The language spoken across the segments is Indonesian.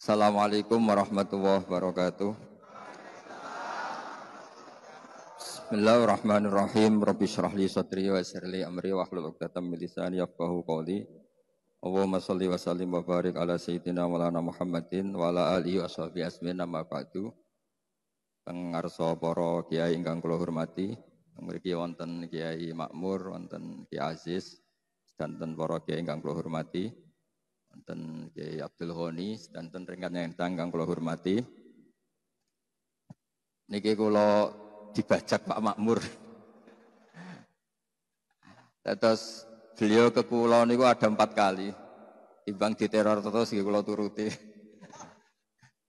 Assalamualaikum warahmatullahi wabarakatuh. Bismillahirrahmanirrahim. Rabbi shrah li sadri wa yassir li amri wahlul 'uqdatam min lisani yafqahu qawli. Allahumma shalli wa sallim wa barik ala sayyidina Maulana Muhammadin wa ala alihi wa sahbihi asmin amma ba'du. Pengarsa para kiai ingkang kula hormati, mriki wonten Kiai Makmur, wonten Kiai Aziz, danten para kiai ingkang kula hormati. Wonten Kiai Abdul Ghani, danten rekan ingkang kula hormati. Niki kula dibajak Pak Makmur. Terus beliau ke kula niku ada 4 kali. Timbang diteror terus nggih kula turuti.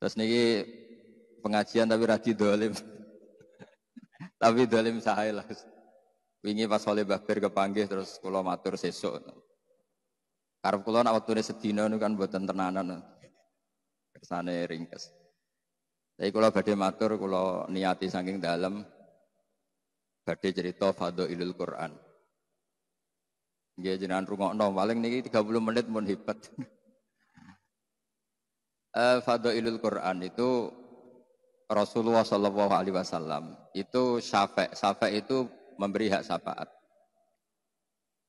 Terus niki pengajian tapi ra didolim. Tapi dolim sae lah. Wingi pas oleh Mbah Bir kepanggih terus kula matur sesuk. Karep kula nak wektune sedina niku kan mboten tenanan. Kersane ringkes. Tapi kula badhe matur kula niati saking dalem badhe cerita Fadhailul Quran. Nggih jenengan rungokno paling niki 30 menit mun hebat. Fadhailul Quran itu Rasulullah sallallahu alaihi wasallam itu syafa' itu memberi hak syafaat.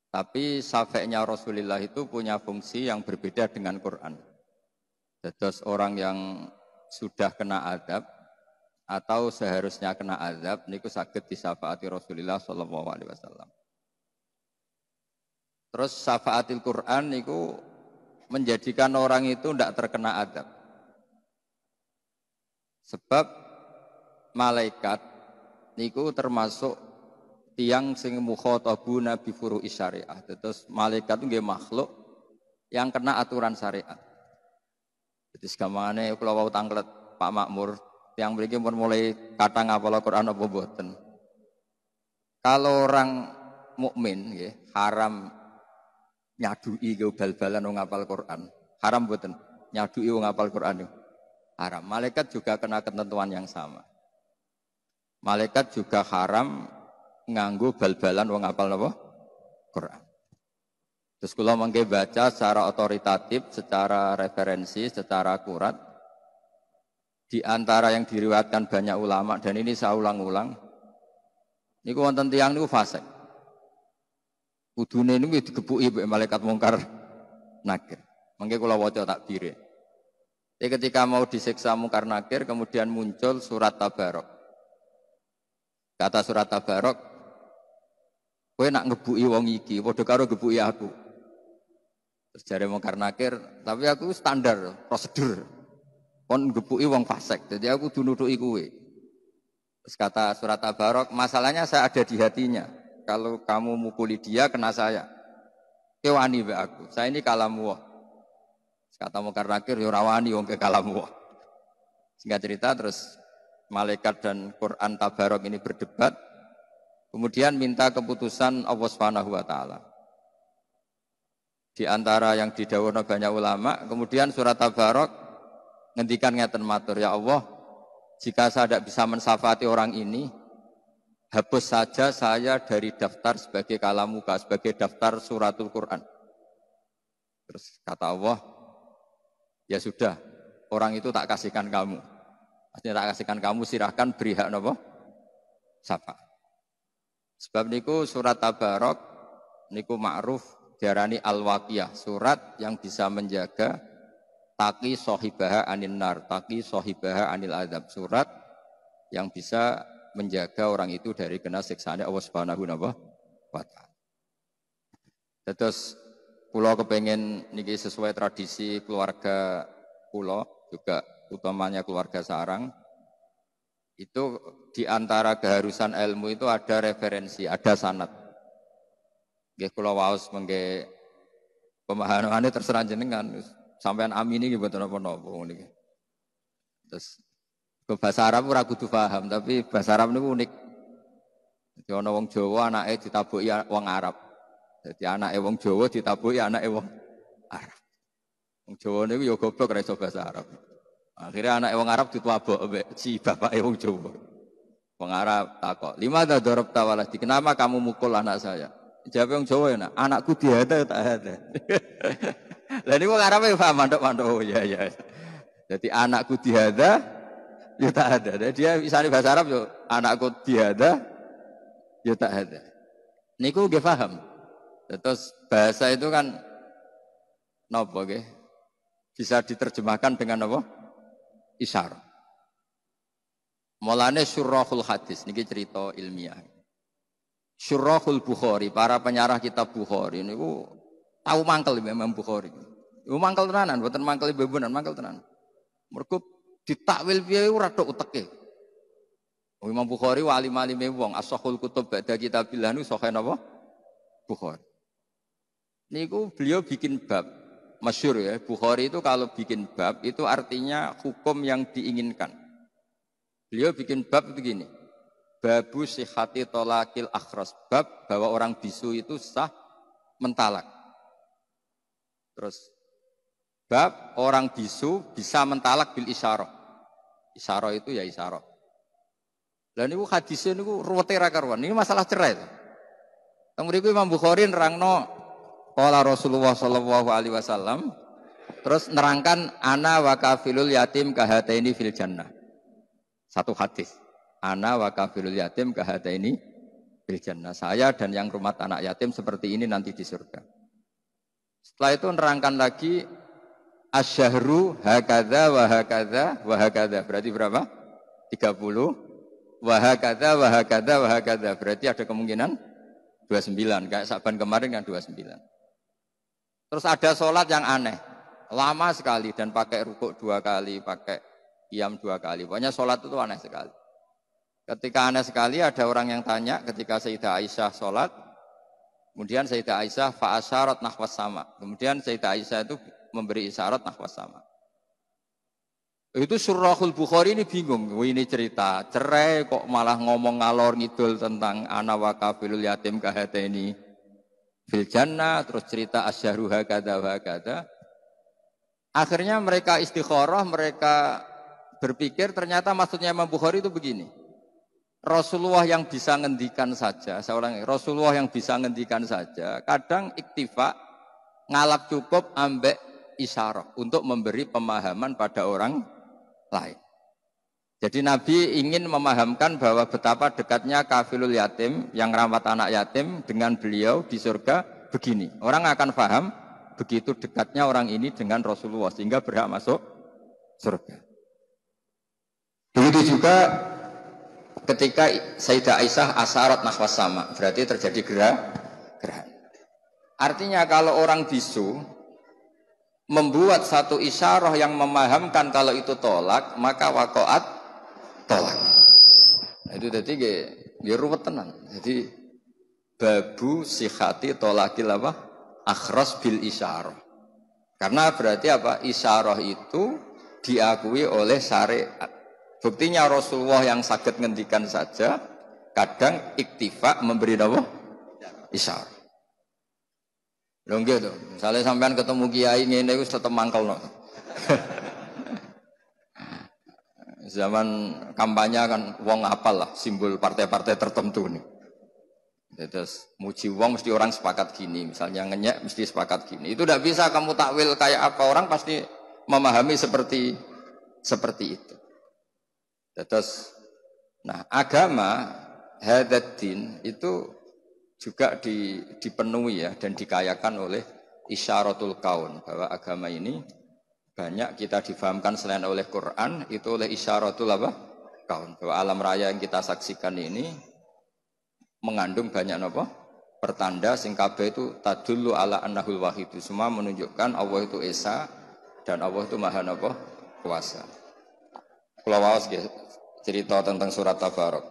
Tapi syafi'nya Rasulullah itu punya fungsi yang berbeda dengan Quran. Terus orang yang sudah kena azab atau seharusnya kena azab niku saged disyafaati Rasulullah sallallahu alaihi wasallam. Terus syafaatil Quran niku menjadikan orang itu tidak terkena azab. Sebab malaikat niku termasuk tiang sing mukhatabuna bi furu'i syariah. Terus malaikat itu nggih makhluk yang kena aturan syariat. Jadi segamane kula wau tanglet Pak Makmur, tiang mriki pun mulai kata ngapal Quran apa mboten. Kalau orang mukmin nggih haram nyadui bal-balan wong ngapal Quran. Haram mboten nyadui wong ngapal Quran. Haram. Malaikat juga kena ketentuan yang sama. Malaikat juga haram nganggo bal-balan wong ngapal napa? Quran. Terus kula mangke baca secara otoritatif, secara referensi, secara akurat di antara yang diriwayatkan banyak ulama dan ini saya ulang-ulang. Niku wonten tiyang niku fasik. Kudune niku digebuki mbek malaikat mungkar nakir. Mangke kula waca takbire. Jadi ketika mau disiksa mungkar nakir kemudian muncul surat Tabarok. Kata surat Tabarok, kowe nak ngebuki wong iki padha karo ngebuki aku. Terus jare mungkar nakir, tapi aku standar prosedur. Kon ngebuki wong fasik, jadi aku dunutuki kowe. Terus kata surat Tabarok, masalahnya saya ada di hatinya. Kalau kamu mukuli dia kena saya. Kowe wani mbek aku. Saya ini kalamullah. Kata mungkar nakir yo ora wani wong ke kalamullah. Singkat cerita terus malaikat dan Quran Tabarok ini berdebat. Kemudian minta keputusan Allah Subhanahu wa taala. Di antara yang didhawuhna banyak ulama, kemudian surat Tabarok ngendikan ngeten matur, ya Allah, jika saya tidak bisa mensyafaati orang ini, hapus saja saya dari daftar sebagai kalamuka, sebagai daftar suratul Quran. Terus kata Allah, ya sudah, orang itu tak kasihkan kamu. Artinya tak kasihkan kamu, silahkan beri hak napa? Syafaat. Sebab niku surat Tabarok niku ma'ruf diarani al-waqiyah, surat yang bisa menjaga taqi sahibaha anin nar, taqi sahibaha anil azab, surat yang bisa menjaga orang itu dari kena siksaan Allah Subhanahu wa taala. Terus kula kepengen niki sesuai tradisi keluarga kula juga utamanya keluarga sarang. Itu di antara keharusan ilmu itu ada referensi, ada sanad. Nggih kula waos mengke pemahamane terserah jenengan. Sampean amini nggih mboten napa-napa niki. Terus ke bahasa Arab ora kudu paham, tapi bahasa Arab niku unik. Jadi ana wong Jawa anake ditabuki wong Arab. Jadi anake wong Jawa ditabuki anake wong Arab. Wong Jawa niku ya goblok ora iso bahasa Arab. Akhirnya anak wong Arab dituabok mbek si bapake wong Jawa. Wong Arab takok, "Limadza darabta waladi? Kenapa kamu mukul anak saya?" Jawab wong Jawa ya, "Anakku dihada tak ada." Lah niku wong Arab ya paham mandok-mandok. Oh iya. Jadi anakku dihada, ya tak ada. Jadi dia misalnya bahasa Arab yo anakku dihada, ya tak ada. Niku nggih paham. Terus bahasa itu kan napa nggih? Bisa diterjemahkan dengan apa? Isyarah. Mulane syurahul hadis niki cerita ilmiah. Syurahul Bukhari, para penyarah kitab Bukhari niku tahu mangkel Imam Bukhari. Iku mangkel tenanan, mboten mangkel bebunan, mangkel tenanan. Mergo ditakwil piye ora tok uteke. Imam Bukhari wali-walime wong, as-sahul kutub ba'da kitabillah niku sahih napa? Bukhari. Niku beliau bikin bab masyhur ya. Bukhari itu kalau bikin bab itu artinya hukum yang diinginkan. Beliau bikin bab begini. Babu sihati tolakil akhras, bab bahwa orang bisu itu sah mentalak. Terus bab orang bisu bisa mentalak bil isyarah. Isyarah itu ya isyarah. Dan ini hadisnya ini ruwete ra karuan. Ini masalah cerai. Kemudian Imam Bukhari nerangno qala Rasulullah sallallahu alaihi wasallam terus nerangkan ana wa kafilul yatim kahataini fil jannah. Satu hadis. Ana wa kafilul yatim kahataini fil jannah. Saya dan yang rumah anak yatim seperti ini nanti di surga. Setelah itu nerangkan lagi asyahru hakadza wa hakadza wa hakadza. Berarti berapa? 30. Wa hakadza wa hakadza wa hakadza. Berarti ada kemungkinan 29. Kayak Saban kemarin kan 29. Terus ada sholat yang aneh. Lama sekali dan pakai rukuk 2 kali, pakai qiyam 2 kali. Pokoknya sholat itu aneh sekali. Ketika aneh sekali ada orang yang tanya ketika Sayyidah Aisyah sholat. Kemudian Sayyidah Aisyah fa'asyarat nahwas sama. Kemudian Sayyidah Aisyah itu memberi isyarat nahwas sama. Itu Surahul Bukhari ini bingung. Ini cerita cerai kok malah ngomong ngalor ngidul tentang ana wa kafilul yatim kahataini fil jannah. Terus cerita asyahru hakadza wa hakadza. Akhirnya mereka istikharah, mereka berpikir ternyata maksudnya Imam Bukhari itu begini. Rasulullah yang bisa ngendikan saja, seorang Rasulullah yang bisa ngendikan saja, kadang iktifa ngalap cukup ambek isyarah untuk memberi pemahaman pada orang lain. Jadi Nabi ingin memahamkan bahwa betapa dekatnya kafilul yatim yang rawat anak yatim dengan beliau di surga begini. Orang akan paham begitu dekatnya orang ini dengan Rasulullah sehingga berhak masuk surga. Begitu juga ketika Sayyidah Aisyah asyarat nahwas sama, berarti terjadi gerhana. Artinya kalau orang bisu membuat satu isyarah yang memahamkan kalau itu tolak, maka waqa'at tolak. Itu tadi ya ruwet tenan. Jadi babu sihati tolakil apa? Akhras bil isyarah. Karena berarti apa? Isyarah itu diakui oleh syariat. Buktinya Rasulullah yang sakit ngendikan saja kadang iktifa memberi apa? Isyarah. Lho gitu. Misalnya sampean ketemu kiai ngene wis tetep mangkelno. Zaman kampanye kan wong apal lah simbol partai-partai tertentu nih. Terus muji wong mesti orang sepakat gini, misalnya ngenyek mesti sepakat gini. Itu tidak bisa kamu takwil kayak apa, orang pasti memahami seperti itu. Terus, nah agama hadaddin itu juga dipenuhi ya dan dikayakan oleh isyaratul kaun, bahwa agama ini banyak kita difahamkan selain oleh Quran itu oleh isyaratul apa? Kaun, bahwa alam raya yang kita saksikan ini mengandung banyak apa? Pertanda sing kabeh itu tadullu ala annahul wahid. Semua menunjukkan Allah itu esa dan Allah itu maha apa? Kuasa. Kula waos cerita tentang surat Tabarok.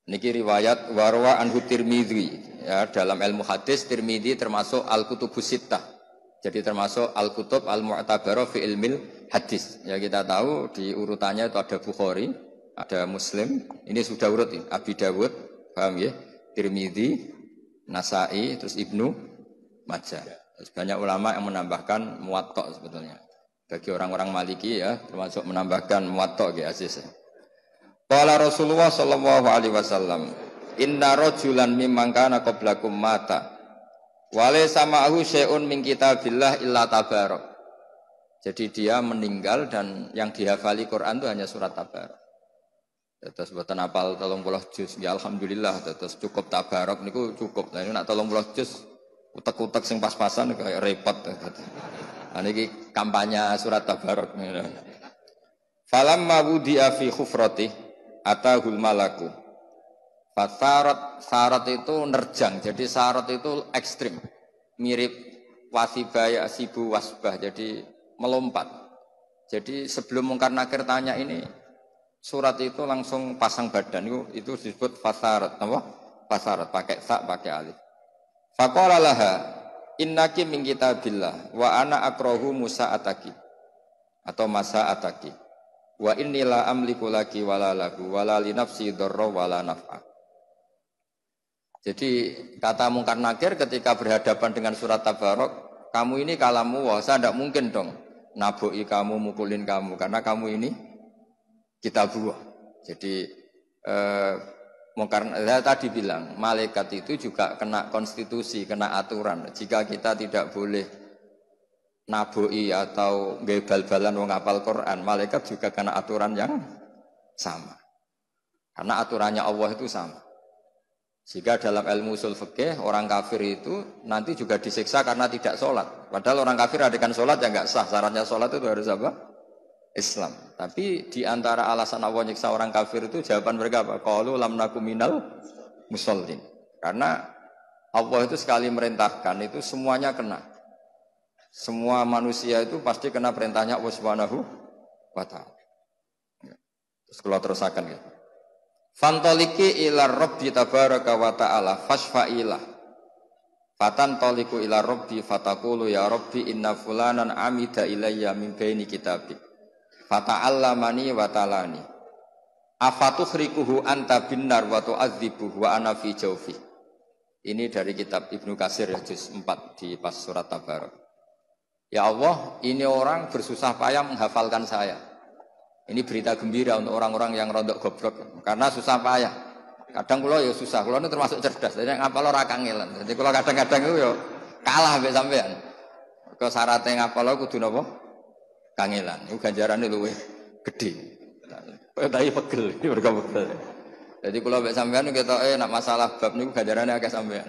Niki riwayat warwa anhu Tirmidzi ya, dalam ilmu hadis Tirmidzi termasuk al-kutubus sittah. Jadi termasuk al-kutub al-mu'tabarah fi ilmil hadis. Ya kita tahu di urutannya itu ada Bukhari, ada Muslim. Ini sudah urut ini. Abi Dawud, paham ya? Tirmidzi, Nasa'i, terus Ibnu Majah. Terus banyak ulama yang menambahkan Muwatta sebetulnya. Bagi orang-orang Maliki ya, termasuk menambahkan Muwatta ya Aziz. Qala Rasulullah sallallahu alaihi wasallam, "Inna rajulan mimman kana qablakum mata wa laysa ma'ahu syai'un min kitabillah illa tabarak." Jadi dia meninggal dan yang dihafali Quran itu hanya surat Tabarok. Terus buatan apal 30 juz, ya alhamdulillah. Terus cukup Tabarok niku cukup. Nah ini nak 30 juz utek-utek sing pas-pasan kayak repot. Nah ini kampanye surat Tabarok. Falamma wudi'a fi khufrati atahul malaku. Syarat itu nerjang. Jadi syarat itu ekstrim. Mirip wasibaya sibu wasbah. Jadi melompat. Jadi sebelum Mungkar Nakir tanya ini, surat itu langsung pasang badan. Itu disebut fasarat. Apa? Fasarat. Pakai sa, pakai alif. Faqala laha innaki min kitabillah wa ana akrahu musa ataki atau masa ataki wa innila amliku laki wala lagu wala li nafsi dharra wala naf'a. Jadi kata Mungkar Nakir ketika berhadapan dengan surat Tabarok, kamu ini kalamu wah, saya tidak mungkin dong naboi kamu, mukulin kamu karena kamu ini kitabullah. Jadi Mungkar tadi bilang malaikat itu juga kena konstitusi, kena aturan. Jika kita tidak boleh naboi atau bal-balan wong hafal Quran, malaikat juga kena aturan yang sama. Karena aturannya Allah itu sama. Jika dalam ilmu usul fikih orang kafir itu nanti juga disiksa karena tidak sholat. Padahal orang kafir adakan sholat ya nggak sah. Syaratnya sholat itu harus apa? Islam. Tapi di antara alasan Allah nyiksa orang kafir itu jawaban mereka apa? Qalu lam nakum minal musallin. Karena Allah itu sekali merintahkan itu semuanya kena. Semua manusia itu pasti kena perintahnya Allah Subhanahu wa taala. Terus kalau terusakan ya. Fantoliki ila rabbi tabaraka wa ta'ala fashfa'ilah. Fatan toliku ila rabbi fatakulu ya rabbi inna fulanan amida ilayya min baini kitabik. Fata'allamani wa talani. Afatuhrikuhu anta binnar wa tu'adzibuhu wa ana fi jawfi. Ini dari kitab Ibnu Katsir ya juz 4 di pas surat Tabarok. Ya Allah, ini orang bersusah payah menghafalkan saya. Ini berita gembira untuk orang-orang yang rodok goblok karena susah payah. Kadang kula ya susah, kula ini termasuk cerdas. Jadi ngapal ora kangelan. Jadi kula kadang-kadang itu ya kalah mbek sampean. Kok syaratnya ngapal kudu napa? Kangelan. Iku ganjarane luwih gedhe. Tapi pegel, iki mergo pegel. Jadi kula mbek sampean ketoke nek masalah bab niku ganjarane akeh sampean.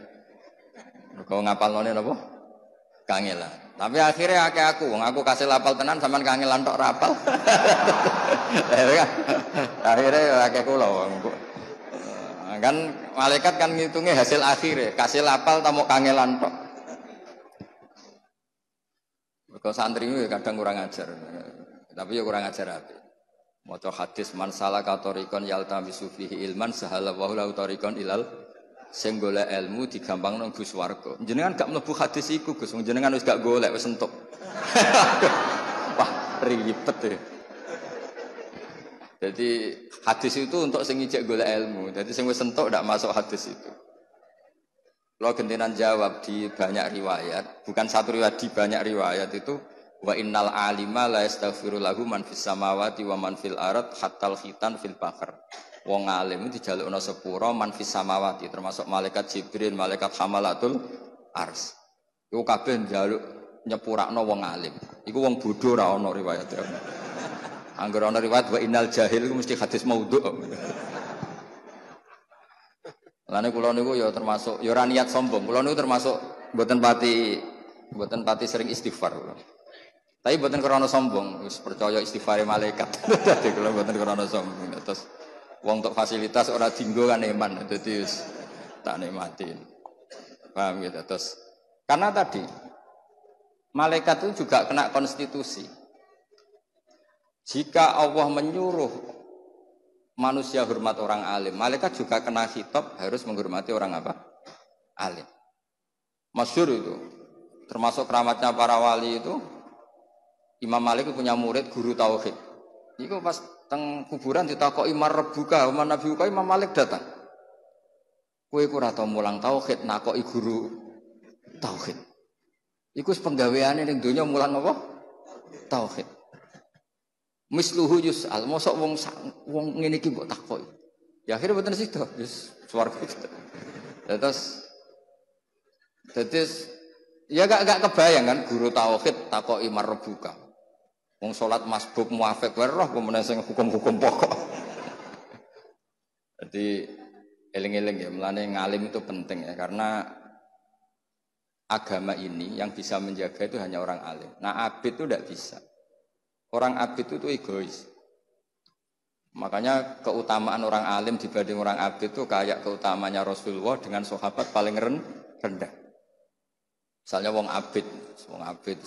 Mergo ngapalne napa? Kangelan. Tapi akhirnya aku kasih lapal tenan sampean kangelan tok rapal. Akhirnya akeh kula kan malaikat kan ngitungnya hasil akhir kasih lapal tamu kangelan tok. Kok santri itu kadang kurang ajar, tapi ya kurang ajar ape. Maca hadis man salaka tariqan yaltamisu fihi ilman sahala wa lahu tariqan ilal sing golek ilmu digampangno mlebu swarga. Jenengan gak mlebu hadis iku Gus, jenengan wis gak golek wis entuk. Wah, ribet ya. Jadi hadis itu untuk sing ijek golek ilmu. Jadi sing wis entuk ndak masuk hadis itu. Kalau gentenan jawab di banyak riwayat, bukan satu riwayat di banyak riwayat itu wa innal alima la yastaghfiru lahu man fis samawati wa man fil ard hatta khitan fil bahr. Wong alim dijalukna sepura man fis samawati termasuk malaikat Jibril, malaikat hamalatul ars. Iku kabeh njaluk nyepurakno wong alim. Iku wong bodho ora ana riwayat. Angger ana riwayat wa innal jahil iku mesti hadis maudhu'. Lane kula niku ya termasuk ya ora niat sombong. Kula niku termasuk mboten pati sering istighfar kula. Tapi mboten krana sombong, wis percaya istighfare malaikat. Dadi kula mboten krana sombong. Terus wong untuk fasilitas ora dinggo kan eman. Dadi wis tak nikmatin. Paham gitu. Terus karena tadi malaikat itu juga kena konstitusi. Jika Allah menyuruh manusia hormat orang alim, malaikat juga kena khitab harus menghormati orang apa? Alim. Masyhur itu. Termasuk keramatnya para wali itu Imam Malik punya murid guru tauhid. Iku pas teng kuburan ditakoki marbuka, man nabiuka Imam Malik datang. Kowe ku ora tau mulang tauhid nakoki guru tauhid. Iku penggaweane ning donya mulang apa? Tauhid. Misluhu yus'al, mosok wong ngene iki mbok takoki. Ya akhirnya mboten sida, wis swarga. Terus ya gak kebayang kan guru tauhid takoki marbuka. Wong salat masbuk muafik wae roh pemenang sing hukum-hukum pokok. Jadi eling-eling ya, melane ngalim itu penting ya, karena agama ini yang bisa menjaga itu hanya orang alim. Nah abid itu tidak bisa. Orang abid itu egois. Makanya keutamaan orang alim dibanding orang abid itu kayak keutamanya Rasulullah dengan sahabat paling rendah. Misalnya wong abid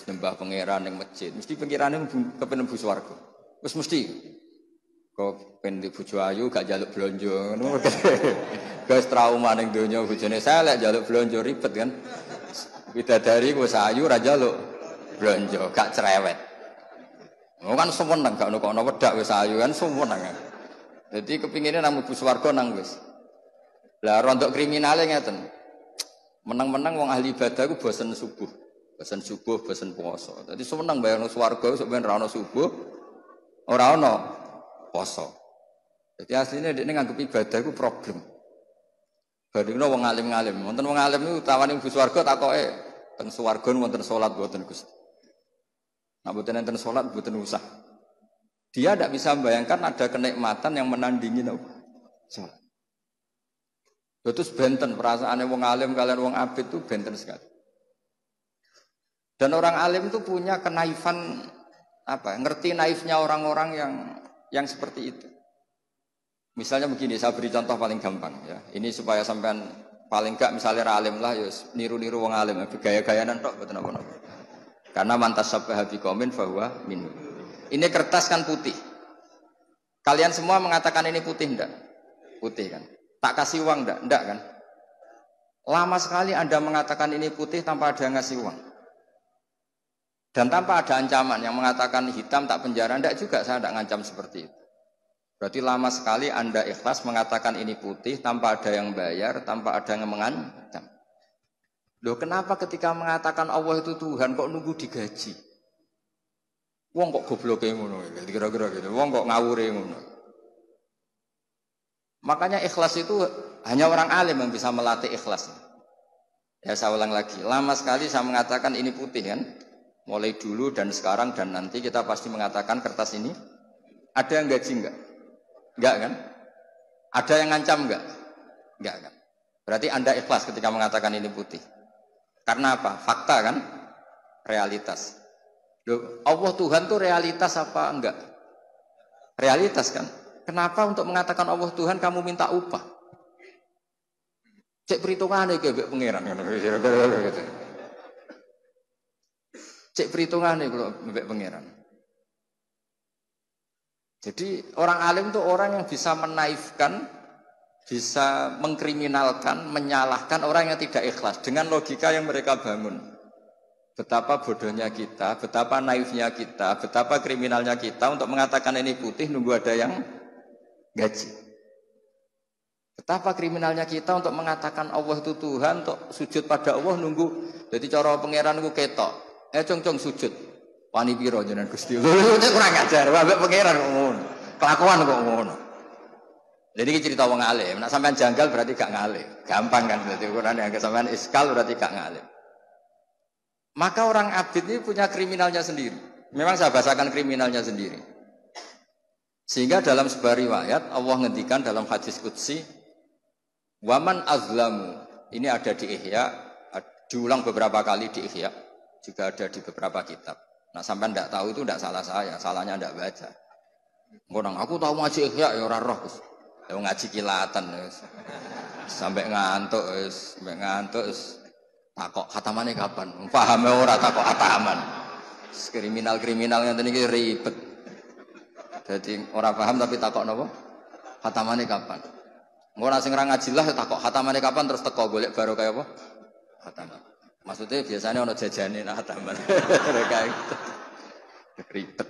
sembah pangeran yang masjid, mesti pangerane kepen mlebu swarga. Wis mesti. Kok pengen di bojo ayu gak jaluk blonjo ngono. Guys trauma ning donya bojone selek jaluk blonjo ribet kan. Bidadari wis ayu ra jaluk blonjo, gak cerewet. Oh kan seneng gak ono wedak wis ayu kan seneng. Jadi kepingine nang mlebu swarga nang wis. Lah rontok kriminale ngeten. Menang-menang wong ahli ibadah ku bosen subuh, bosen puasa. Dadi seneng bayang swarga sok ben ra ono subuh, ora ono poso. Jadi aslinya dia nganggep ibadah ku problem. Bandingno wong alim-alim, wonten wong alim niku tawani mlebu swarga takoke teng swarga wonten salat mboten Gusti. Nah mboten enten salat mboten usah. Dia tidak bisa membayangkan ada kenikmatan yang menandingi salat. Terus benten perasaannya wong alim kalian wong abid itu benten sekali. Dan orang alim itu punya kenaifan ngerti naifnya orang-orang yang seperti itu. Misalnya begini, saya beri contoh paling gampang ya. Ini supaya sampean paling enggak misalnya alim lah, ya niru-niru wong alim, gaya-gayanan tok mboten apa-apa. Karena mantas sabbaha biqaumin fahuwa minhum. Ini kertas kan putih. Kalian semua mengatakan ini putih enggak? Putih kan? Tak kasih uang enggak? Enggak kan? Lama sekali Anda mengatakan ini putih tanpa ada yang ngasih uang. Dan tanpa ada ancaman yang mengatakan hitam tak penjara, enggak juga saya enggak ngancam seperti itu. Berarti lama sekali Anda ikhlas mengatakan ini putih tanpa ada yang bayar, tanpa ada yang mengancam. Loh kenapa ketika mengatakan Allah itu Tuhan kok nunggu digaji? Wong kok gobloke ngono, kira-kira gitu. Wong kok ngawure ngono. Makanya ikhlas itu hanya orang alim yang bisa melatih ikhlas. Ya saya ulang lagi, lama sekali saya mengatakan ini putih kan. Mulai dulu dan sekarang dan nanti kita pasti mengatakan kertas ini ada yang gaji enggak? Enggak kan? Ada yang ngancam enggak? Enggak kan? Berarti Anda ikhlas ketika mengatakan ini putih. Karena apa? Fakta kan? Realitas. Loh, Allah Tuhan itu realitas apa enggak? Realitas kan? Kenapa untuk mengatakan Allah Tuhan kamu minta upah? Cek perhitungannya ke pengiran. Cek perhitungannya kalau mbek pangeran. Jadi orang alim itu orang yang bisa menaifkan, bisa mengkriminalkan, menyalahkan orang yang tidak ikhlas dengan logika yang mereka bangun. Betapa bodohnya kita, betapa naifnya kita, betapa kriminalnya kita untuk mengatakan ini putih nunggu ada yang gaji. Betapa kriminalnya kita untuk mengatakan Allah itu Tuhan, untuk sujud pada Allah nunggu. Jadi cara pangeran ku ketok. Cong sujud. Wani piro jenengan Gusti. Lha kurang ajar, mbek pangeran kok ngono. Kelakuan kok ngono. Jadi ini cerita wong alim. Nek sampean janggal berarti gak ngalim. Gampang kan berarti ukurannya agak sampean iskal berarti gak ngalim. Maka orang abid ini punya kriminalnya sendiri. Memang saya bahasakan kriminalnya sendiri. Sehingga dalam sebuah riwayat Allah ngendikan dalam hadis qudsi waman azlamu. Ini ada di Ihya, diulang beberapa kali di Ihya, juga ada di beberapa kitab. Nah sampai tidak tahu itu tidak salah saya, salahnya tidak baca. Orang aku tahu ngaji Ihya ya ora roh. Ngaji kilatan sampai ngantuk takok khatamane kapan? Pahame ora takok khataman. Kriminal-kriminal ngene iki ribet. Jadi orang paham tapi takok napa? Khatamane kapan? Ora sing ora ngaji lah takok khatamane kapan terus teko golek baru kaya apa? Khataman. Maksudnya biasanya ono jajane nak khataman. Kayak gitu. Ribet.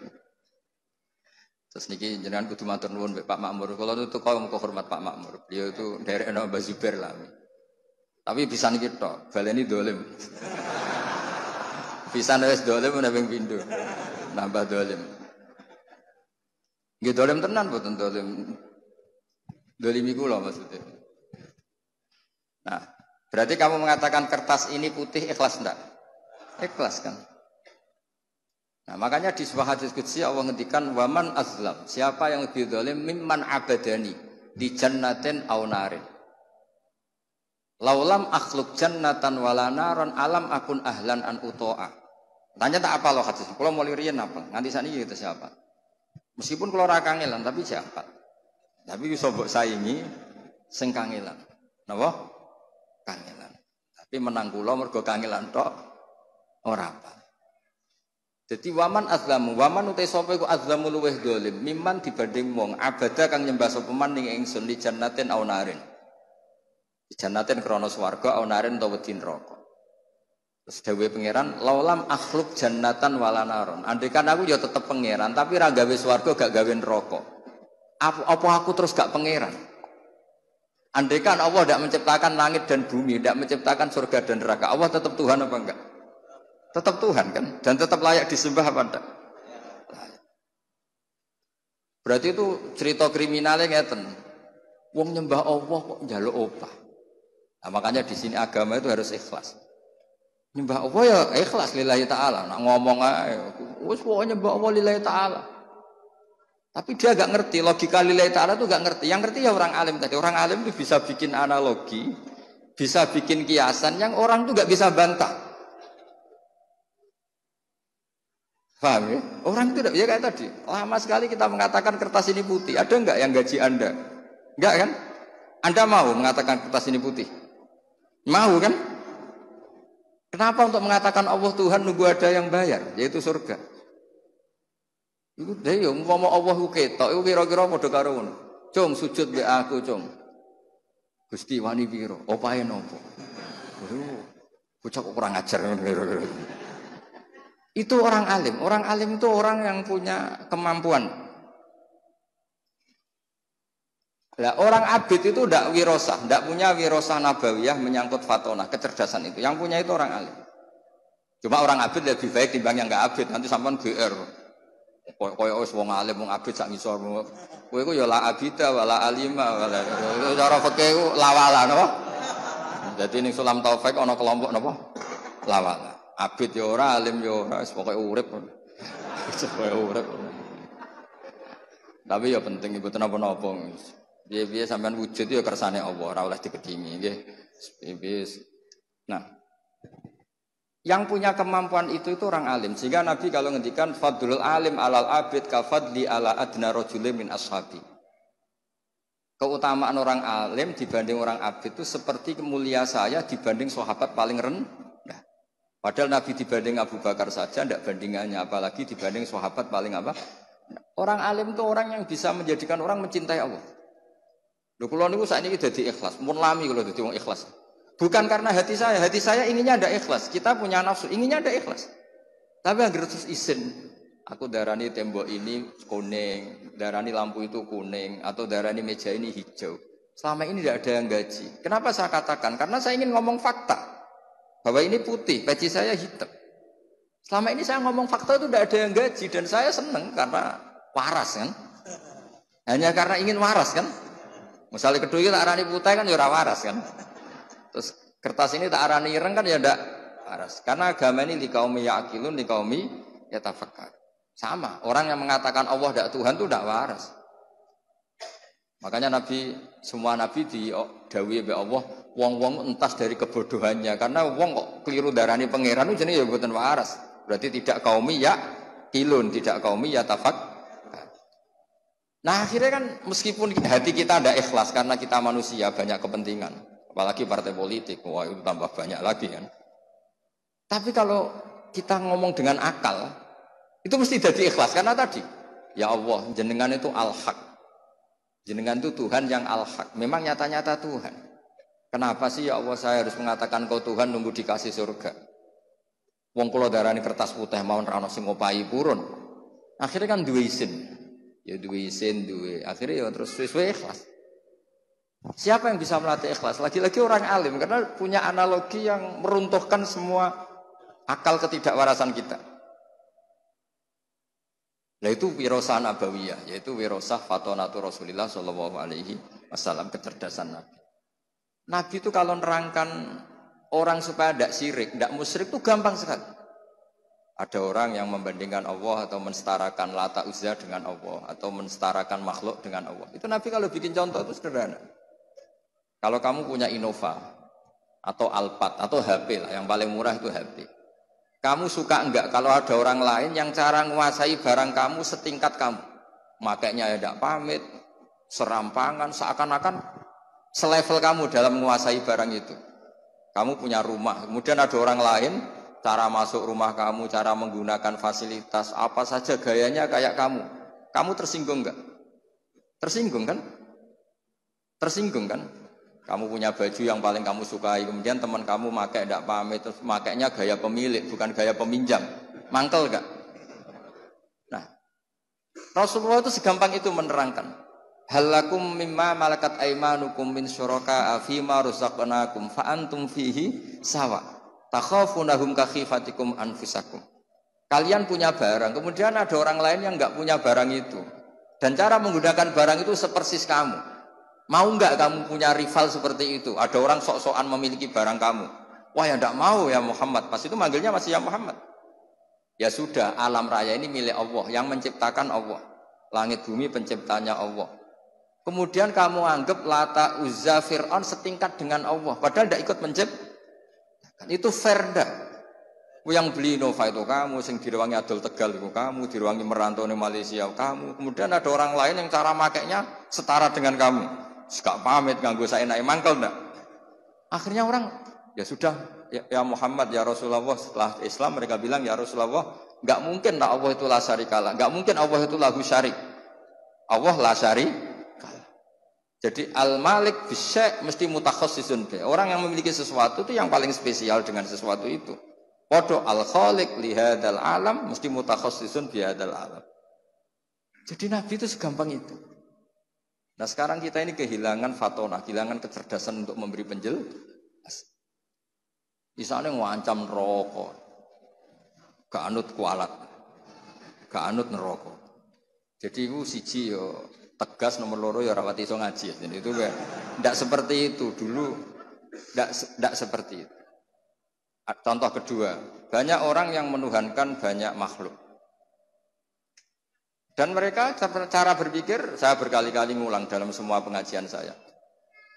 Terus niki jenengan kudu matur nuwun Pak Makmur. Kalau itu kau mau hormat Pak Makmur. Beliau itu dari Mbah Zubair lah. Tapi bisa niki tok, baleni dolim. Bisa wis dolim udah ping pindho. Nambah dolim. Nggih dolim tenan mboten dolim. Dolim iku lho maksudnya. Nah, berarti kamu mengatakan kertas ini putih ikhlas enggak? Ikhlas kan? Nah, makanya di sebuah hadis qudsi Allah ngendikan waman azlam, siapa yang lebih zalim mimman abadani di jannatin aw narin. Laulam akhluk jannatan wala naron alam akun ahlan an utoa. Tanya tak apa lo hadis. Kalau mau lirian apa? Nganti saniki kita siapa? Meskipun kalau ra kangelan tapi siapa? Tapi bisa mbok saingi sing kangelan. Napa? Kangelan. Tapi menang kula mergo kangelan tok ora apa. Jadi waman azlamu, waman utai sapa iku azlamu luweh dolim, mimman dibanding wong abada kang nyembah sapa man ning ingsun li jannatin aw narin. Di jannatin krana swarga aw narin utawa wedi neraka. Terus dawuhe pangeran, laulam akhluk jannatan wala naron. Andekan aku ya tetep pangeran, tapi ra gawe swarga gak gawe neraka. Apa aku terus gak pangeran? Andekan Allah tidak menciptakan langit dan bumi, tidak menciptakan surga dan neraka, Allah tetap Tuhan apa enggak? Tetap Tuhan kan, dan tetap layak disembah apa enggak? Berarti itu cerita kriminalnya ngeten. Wong nyembah Allah kok njaluk opah. Nah, makanya di sini agama itu harus ikhlas. Nyembah Allah ya ikhlas lillahi taala. Nak ngomong ae wis pokoke nyembah Allah lillahi taala. Tapi dia gak ngerti logika lillahi taala itu gak ngerti. Yang ngerti ya orang alim tadi. Orang alim itu bisa bikin analogi, bisa bikin kiasan yang orang itu gak bisa bantah. Paham ya? Orang itu tidak, ya kayak tadi. Lama sekali kita mengatakan kertas ini putih. Ada enggak yang gaji Anda? Enggak kan? Anda mau mengatakan kertas ini putih? Mau kan? Kenapa untuk mengatakan Allah Tuhan nunggu ada yang bayar? Yaitu surga. Itu deh, ngomong Allah ketok. Itu kira-kira padha karo ngono. Cung sujud be aku, cung. Gusti wani piro? Opahe nopo? Bocah kok kurang ajar. Itu orang alim. Orang alim itu orang yang punya kemampuan. Nah, orang abid itu tidak wirosah, tidak punya wirosah nabawiyah menyangkut fatonah, kecerdasan itu. Yang punya itu orang alim. Cuma orang abid lebih baik timbang yang nggak abid. Nanti sampean GR. Koyo wis wong alim wong abid sak ngisor. Kowe iku ya la abida wala alima wala. Cara fikih ku lawala napa? Dadi ning Sulam Taufik ana kelompok napa? Lawala. Abid ya ora, alim ya ora, wis pokoke urip. Pokoke urip. Tapi ya penting ibu napa-napa. Piye-piye sampean wujud ya kersane Allah, ora oleh dipedhingi nggih. Nah, yang punya kemampuan itu orang alim. Sehingga Nabi kalau ngendikan fadlul alim alal abid ka fadli ala adna rajulin min ashabi. Keutamaan orang alim dibanding orang abid itu seperti kemulia saya dibanding sahabat paling rendah. Padahal Nabi dibanding Abu Bakar saja tidak bandingannya, apalagi dibanding sahabat paling apa? Orang alim itu orang yang bisa menjadikan orang mencintai Allah. Lho kula niku saiki dadi ikhlas, mun lami kula dadi wong ikhlas. Bukan karena hati saya inginnya ada ikhlas. Kita punya nafsu, inginnya ada ikhlas. Tapi agar terus isin, aku darani tembok ini kuning, darani lampu itu kuning, atau darani meja ini hijau. Selama ini tidak ada yang gaji. Kenapa saya katakan? Karena saya ingin ngomong fakta. Bahwa ini putih, peci saya hitam. Selama ini saya ngomong fakta itu tidak ada yang gaji. Dan saya senang karena waras kan. Hanya karena ingin waras kan. Misalnya kedua tak arani putih kan ya waras kan. Terus kertas ini tak arani ireng kan ya tidak waras. Karena agama ini di kaum ya'qilun, di kaum yatafakkar. Sama, orang yang mengatakan Allah tidak Tuhan itu tidak waras. Makanya semua nabi didhawuhi oleh Allah, wong-wong entas dari kebodohannya. Karena wong kok keliru darani pangeran itu jenenge ya mboten waras. Berarti tidak kaumi ya kilun, tidak kaumi ya tafak. Nah akhirnya kan meskipun hati kita ada ikhlas karena kita manusia banyak kepentingan, apalagi partai politik, wah itu tambah banyak lagi kan. Tapi kalau kita ngomong dengan akal, itu mesti jadi ikhlas karena tadi, ya Allah jenengan itu al-haq. Jenengan itu Tuhan yang al-haq. Memang nyata-nyata Tuhan. Kenapa sih ya Allah saya harus mengatakan kau Tuhan nunggu dikasih surga? Wong kula darani kertas putih mawon ra ono sing ngopahi purun. Akhirnya kan duwe isin. Ya duwe isin, duwe. Akhirnya ya terus suwe-suwe ikhlas. Siapa yang bisa melatih ikhlas? Lagi-lagi orang alim karena punya analogi yang meruntuhkan semua akal ketidakwarasan kita. Yaitu wirosah nabawiyah, yaitu wirosah fatonatu Rasulillah Shallallahu Alaihi Wasallam, kecerdasan Nabi. Nabi itu kalau nerangkan orang supaya tidak syirik, tidak musyrik itu gampang sekali. Ada orang yang membandingkan Allah atau mensetarakan Lata Uzza dengan Allah atau mensetarakan makhluk dengan Allah. Itu Nabi kalau bikin contoh itu sederhana. Kalau kamu punya Innova atau Alphard atau HP lah, yang paling murah itu HP. Kamu suka enggak kalau ada orang lain yang cara menguasai barang kamu setingkat kamu? Makanya ya tidak pamit, serampangan, seakan-akan selevel kamu dalam menguasai barang itu. Kamu punya rumah, kemudian ada orang lain, cara masuk rumah kamu, cara menggunakan fasilitas, apa saja gayanya kayak kamu. Kamu tersinggung enggak? Tersinggung kan? Tersinggung kan? Kamu punya baju yang paling kamu sukai, kemudian teman kamu pakai tidak pamit, terus makainya gaya pemilik, bukan gaya peminjam. Mangkel enggak? Nah, Rasulullah itu segampang itu menerangkan. Halakum mimma malakat aimanukum min syuraka fima razaqnakum fa antum fihi sawa. Takhafunahum ka khifatikum anfusakum. Kalian punya barang, kemudian ada orang lain yang enggak punya barang itu. Dan cara menggunakan barang itu sepersis kamu. Mau enggak kamu punya rival seperti itu? Ada orang sok-sokan memiliki barang kamu. Wah ya enggak mau ya Muhammad. Pas itu manggilnya masih ya Muhammad. Ya sudah, alam raya ini milik Allah, yang menciptakan Allah. Langit bumi penciptanya Allah. Kemudian kamu anggap Lata Uzza Fir'aun setingkat dengan Allah, padahal tidak ikut menciptakan. Itu fair dah. Yang beli Innova itu kamu, yang diruangi Adol Tegal itu kamu, diruangi merantau di Malaysia kamu. Kemudian ada orang lain yang cara makainya setara dengan kamu. Gak pamit, ganggu saya naik mangkel enggak. Akhirnya orang, ya sudah, ya Muhammad, ya Rasulullah. Setelah Islam mereka bilang, ya Rasulullah, enggak mungkin lah Allah itu la syarikalah, enggak mungkin Allah itu lahu syarik. Allah la syarikalah. Jadi al-malik bisyai' mesti mutakhassisun bi. Orang yang memiliki sesuatu itu yang paling spesial dengan sesuatu itu. Podo al-khaliq li hadzal alam mesti mutakhassisun bi hadzal alam. Jadi Nabi itu segampang itu. Nah sekarang kita ini kehilangan fatona, kehilangan kecerdasan untuk memberi penjelasan. Misalnya ngancam neraka, gak anut kualat, gak anut neraka. Jadi itu siji yo tegas, nomor loro ya rawati iso ngaji. Jadi itu kan tidak seperti itu dulu, tidak seperti itu. Contoh kedua, banyak orang yang menuhankan banyak makhluk. Dan mereka cara berpikir, saya berkali-kali ngulang dalam semua pengajian saya.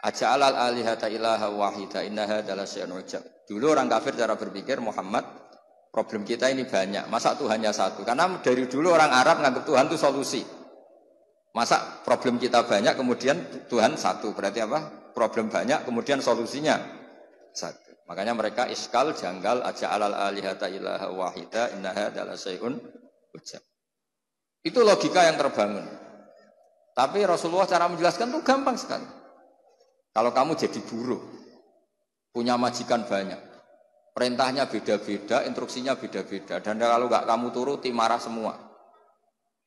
Aja'alal alihata ilaha wahida innaha adalah syai'un ujab. Dulu orang kafir cara berpikir, Muhammad, problem kita ini banyak. Masa Tuhannya satu? Karena dari dulu orang Arab nganggap Tuhan itu solusi. Masa problem kita banyak, kemudian Tuhan satu? Berarti apa? Problem banyak, kemudian solusinya satu. Makanya mereka iskal, janggal, aja'alal alihata ilaha wahida innaha adalah syai'un ujab. Itu logika yang terbangun. Tapi Rasulullah cara menjelaskan itu gampang sekali. Kalau kamu jadi buruh, punya majikan banyak, perintahnya beda-beda, instruksinya beda-beda, dan kalau nggak kamu turuti marah semua.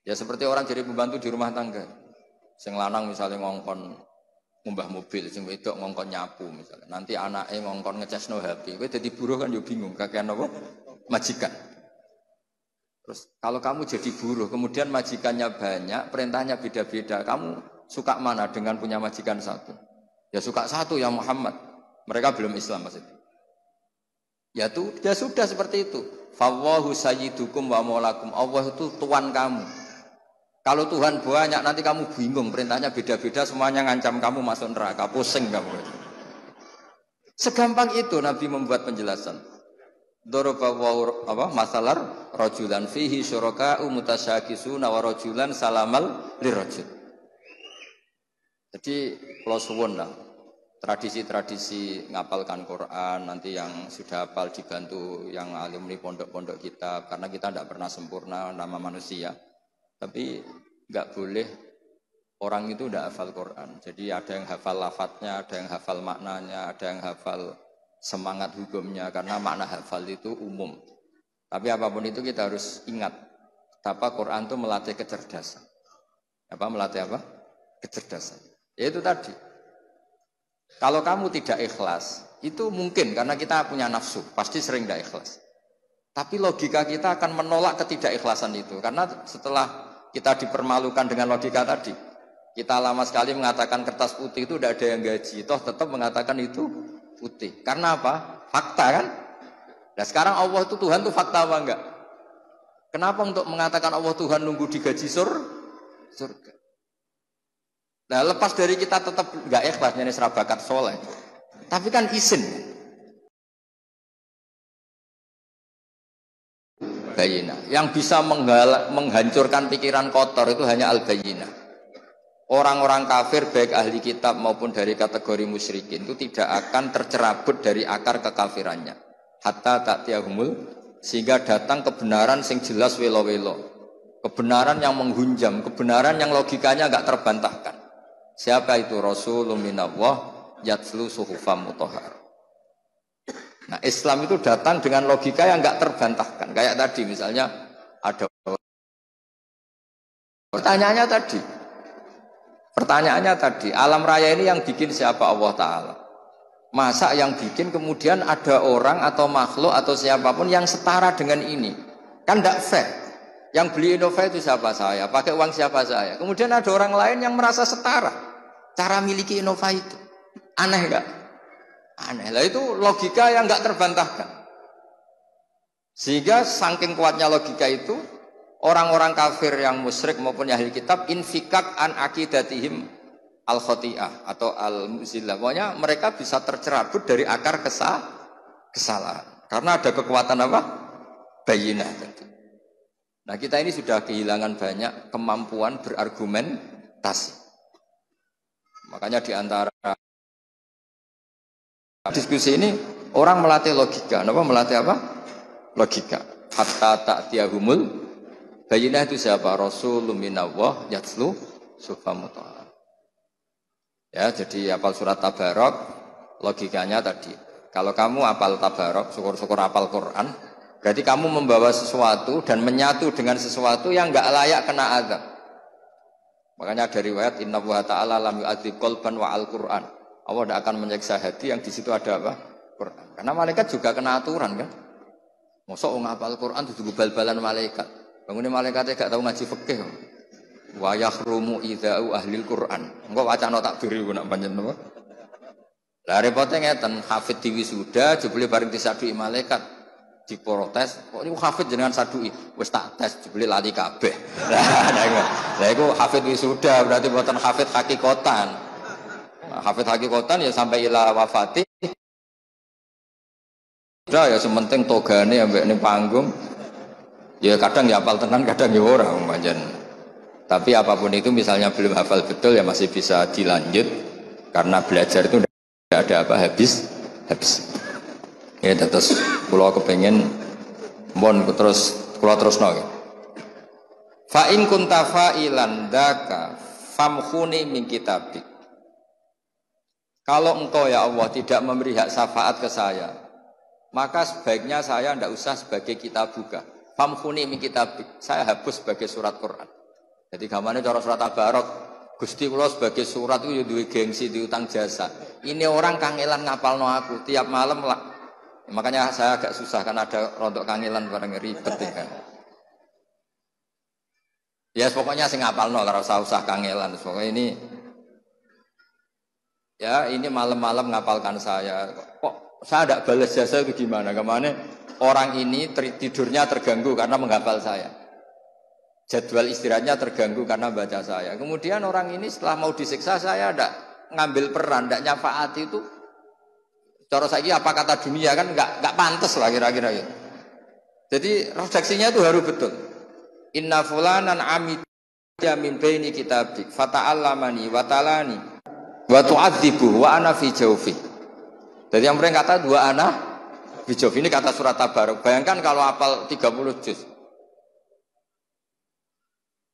Ya seperti orang jadi pembantu di rumah tangga. Sing lanang misalnya ngongkon ngumbah mobil, sing wedok ngongkon nyapu misalnya. Nanti anaknya ngongkon ngecasno HP. Kowe dadi buruh kan yo bingung, kakean apa? Majikan. Terus kalau kamu jadi buruh, kemudian majikannya banyak, perintahnya beda-beda, kamu suka mana dengan punya majikan satu? Ya suka satu ya Muhammad. Mereka belum Islam maksudnya. Ya sudah seperti itu. Fawwahu sayyidukum wa maulakum. Allah itu tuan kamu. Kalau Tuhan banyak nanti kamu bingung, perintahnya beda-beda, semuanya ngancam kamu masuk neraka, pusing kamu. Segampang itu Nabi membuat penjelasan. Daraba wa masalar rajulan fihi syuraka'u mutasyakisuna wa rajulan salamal lirajul. Jadi kalau suwun lah tradisi-tradisi ngapalkan Quran nanti yang sudah hafal dibantu yang alumni pondok-pondok kita karena kita tidak pernah sempurna nama manusia. Tapi nggak boleh orang itu tidak hafal Quran. Jadi ada yang hafal lafadznya, ada yang hafal maknanya, ada yang hafal semangat hukumnya karena makna hafal itu umum. Tapi apapun itu kita harus ingat betapa Quran itu melatih kecerdasan. Apa melatih apa? Kecerdasan. Ya itu tadi. Kalau kamu tidak ikhlas, itu mungkin karena kita punya nafsu, pasti sering tidak ikhlas. Tapi logika kita akan menolak ketidakikhlasan itu karena setelah kita dipermalukan dengan logika tadi, kita lama sekali mengatakan kertas putih itu tidak ada yang gaji, toh tetap mengatakan itu putih. Karena apa? Fakta kan? Nah sekarang Allah itu Tuhan itu fakta apa enggak? Kenapa untuk mengatakan Allah Tuhan nunggu digaji surga? Nah lepas dari kita tetap nggak ikhlas nyanyi serabakat soleh, tapi kan izin. Bayina. Yang bisa menghancurkan pikiran kotor itu hanya al-bayina. Orang-orang kafir baik ahli kitab maupun dari kategori musyrikin itu tidak akan tercerabut dari akar kekafirannya. Hatta ta'tiyahumul, sehingga datang kebenaran sing jelas welo-welo. Kebenaran yang menghunjam, kebenaran yang logikanya enggak terbantahkan. Siapa itu? Rasulun minallah yatslu suhufam mutahhar. Nah, Islam itu datang dengan logika yang enggak terbantahkan. Kayak tadi misalnya ada pertanyaannya tadi, alam raya ini yang bikin siapa? Allah Ta'ala. Masa yang bikin kemudian ada orang atau makhluk atau siapapun yang setara dengan ini? Kan tidak fair. Yang beli Innova itu siapa? Saya. Pakai uang siapa? Saya. Kemudian ada orang lain yang merasa setara cara miliki Innova itu. Aneh enggak? Aneh lah, itu logika yang enggak terbantahkan. Sehingga saking kuatnya logika itu, orang-orang kafir yang musyrik maupun ahli kitab infikak an akidatihim al-khoti'ah atau al-muzillah. Pokoknya mereka bisa tercerabut dari akar kesalahan. Karena ada kekuatan apa? Bayinah tadi. Nah kita ini sudah kehilangan banyak kemampuan berargumentasi. Makanya di antara diskusi ini orang melatih logika. Kenapa melatih apa? Logika. Hatta ta'tiyahumul bayinah itu siapa? Rasulun minallah yatslu suhufam mutahhar. Ya, jadi hafal surat Tabarok, logikanya tadi. Kalau kamu hafal Tabarok, syukur-syukur hafal Quran, berarti kamu membawa sesuatu dan menyatu dengan sesuatu yang enggak layak kena azab. Makanya dari riwayat Inna Allaha Ta'ala lam yu'adzib qalban wa al-Quran. Allah tidak akan menyiksa hati yang di situ ada apa? Quran. Karena malaikat juga kena aturan kan. Mosok wong hafal Quran itu bal-balan malaikat. Bangunnya malaikatnya gak tahu ngaji fikih. Wa yahrumu idza'u ahlil Quran. Engko wacana takbir iku nak panjen napa? Lah repote ngeten, hafid di wisuda jebule bareng disadui malaikat diprotes, kok niku hafid jenengan sadui? Wis tak tes jebule lali kabeh. Lah iku hafid wisuda berarti mboten hafid hakikatan. Nah, hafid hakikatan ya sampai ila wafati. Udah ya sementing togane ambek ning panggung. Ya kadang ya hafal tenan, kadang ya ora pancen. Tapi apapun itu misalnya belum hafal betul ya masih bisa dilanjut karena belajar itu tidak ada apa habis. Ya terus kula kepengin mon terus no. Fa in kunta fa'ilan dzaka famkhuni min kitabik. Kalau engkau ya Allah tidak memberi hak syafaat ke saya, maka sebaiknya saya tidak usah sebagai kitabuka. Famkhuni min kitabik. Saya hapus sebagai surat Quran. Jadi gamane cara surat Tabarok, Gusti kula sebagai surat itu ya duwe gengsi, diutang jasa. Ini orang kangelan ngapalno aku tiap malam lah. Makanya saya agak susah kan ada rontok kangelan bareng ribet ya kan. Ya pokoknya sing ngapalno ora usah kangelan. Pokoknya ini ya ini malam-malam ngapalkan saya. Kok saya tidak balas jasa itu gimana? Kemana orang ini tidurnya terganggu karena menghafal saya. Jadwal istirahatnya terganggu karena baca saya. Kemudian orang ini setelah mau disiksa saya tidak ngambil peran, tidak nyafaati itu. Cara saiki apa kata dunia kan enggak pantas lah kira-kira gitu. Jadi redaksinya itu harus betul. Inna fulanan amidya min baini kitabik fata'allamani wa talani wa tu'adzibu wa ana fi jawfi. Jadi yang mereka kata dua ana fi jawfi ini kata surat Tabarok. Bayangkan kalau hafal 30 juz.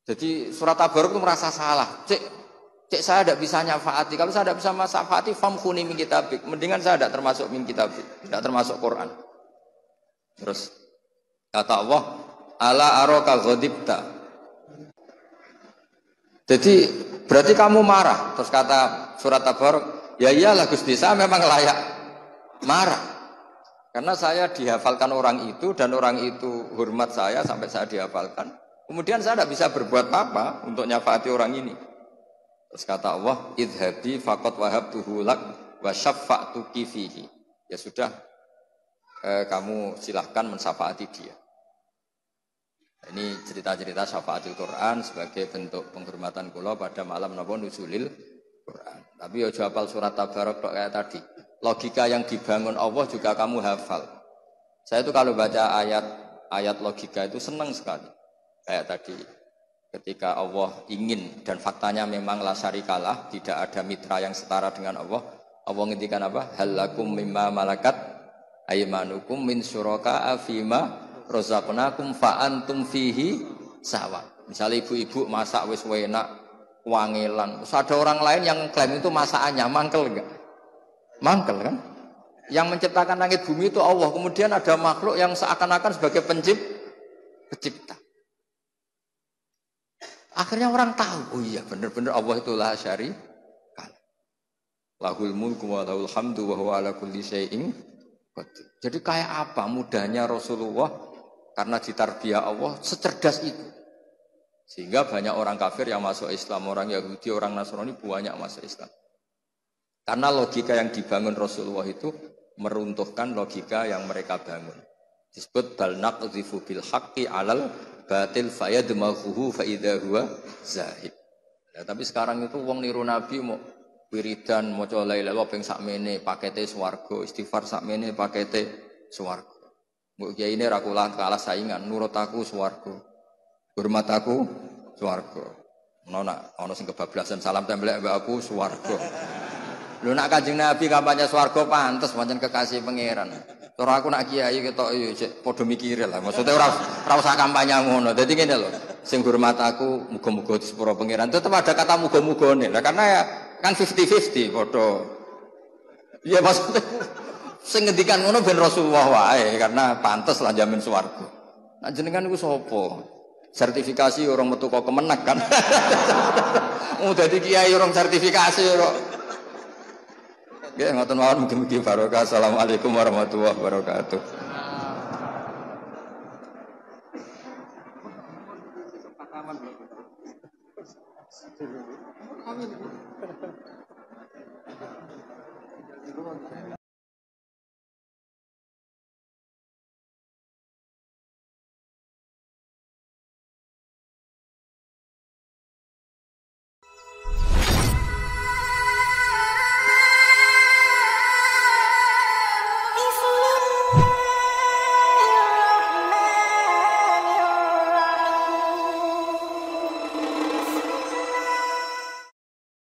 Jadi surat Tabarok itu merasa salah. Cek saya tidak bisa nyafaati. Kalau saya tidak bisa nyafaati, famkhuni min kitabik. Mendingan saya tidak termasuk min kitabik, tidak termasuk Quran. Terus kata Allah, ala aroka ghadibta. Jadi berarti kamu marah. Terus kata surat Tabarok, ya iyalah Gusti, saya memang layak marah. Karena saya dihafalkan orang itu dan orang itu hormat saya sampai saya dihafalkan. Kemudian saya tidak bisa berbuat apa untuk nyafaati orang ini. Terus kata Allah, idhabi faqad wahabtuhu lak wa syafa'tuki fihi. Ya sudah, kamu silahkan mensyafaati dia. Ini cerita-cerita syafaatul Quran sebagai bentuk penghormatan kula pada malam napa nuzulil Quran. Tapi yo hafal surat Tabarok kayak tadi. Logika yang dibangun Allah juga kamu hafal. Saya itu kalau baca ayat logika itu senang sekali. Kayak tadi ketika Allah ingin dan faktanya memang la syarikalah, tidak ada mitra yang setara dengan Allah. Allah ngendikan apa? Hal lakum mimma malakat aymanukum min syuraka fima razaqnakum fa antum fihi sawa. Misalnya ibu-ibu masak wis enak, wangelan. Terus ada orang lain yang klaim itu masakannya mangkel enggak? Mangkel kan? Yang menciptakan langit bumi itu Allah. Kemudian ada makhluk yang seakan-akan sebagai pencipta. Akhirnya orang tahu, oh iya benar-benar Allah itu la syarika. Lahul mulku wa lahul hamdu wa huwa ala kulli syai'in qadir. Jadi kayak apa mudahnya Rasulullah karena ditarbiyah Allah secerdas itu. Sehingga banyak orang kafir yang masuk Islam, orang Yahudi, orang Nasrani banyak masuk Islam. Karena logika yang dibangun Rasulullah itu meruntuhkan logika yang mereka bangun. Disebut bal naqdhifu bil haqqi 'alal batil fayadmaghuhu fa idza huwa zahid. Ya, tapi sekarang itu wong niru Nabi mau wiridan maca la ilaha illallah ping sakmene pakete swarga, istighfar sakmene pakete swarga. Mbok kiai ini ra kalah saingan, nurut aku swarga. Hormat aku swarga. Ono sing kebablasan salam templek mbak aku swarga. Lho nak Kanjeng Nabi kampanye swarga pantes pancen kekasih pangeran. Ora aku nak kiai ketok yo cek padha mikire lah. Maksudnya ora usah kampanye ngono. Dadi ngene lho, sing hormat aku muga-muga disepuro pangeran. Tetep ada kata muga-mugane. Lah karena ya kan 50-50 padha. Ya maksudnya sing ngendikan ngono ben Rasulullah wae karena pantes lah jamin swarga. Nah jenengan iku sapa? Sertifikasi orang metu kok kemenak kan. Dadi kiai orang sertifikasi kok. Ya, ngoten mawon mugi-mugi barokah. Assalamualaikum warahmatullahi wabarakatuh. Amin.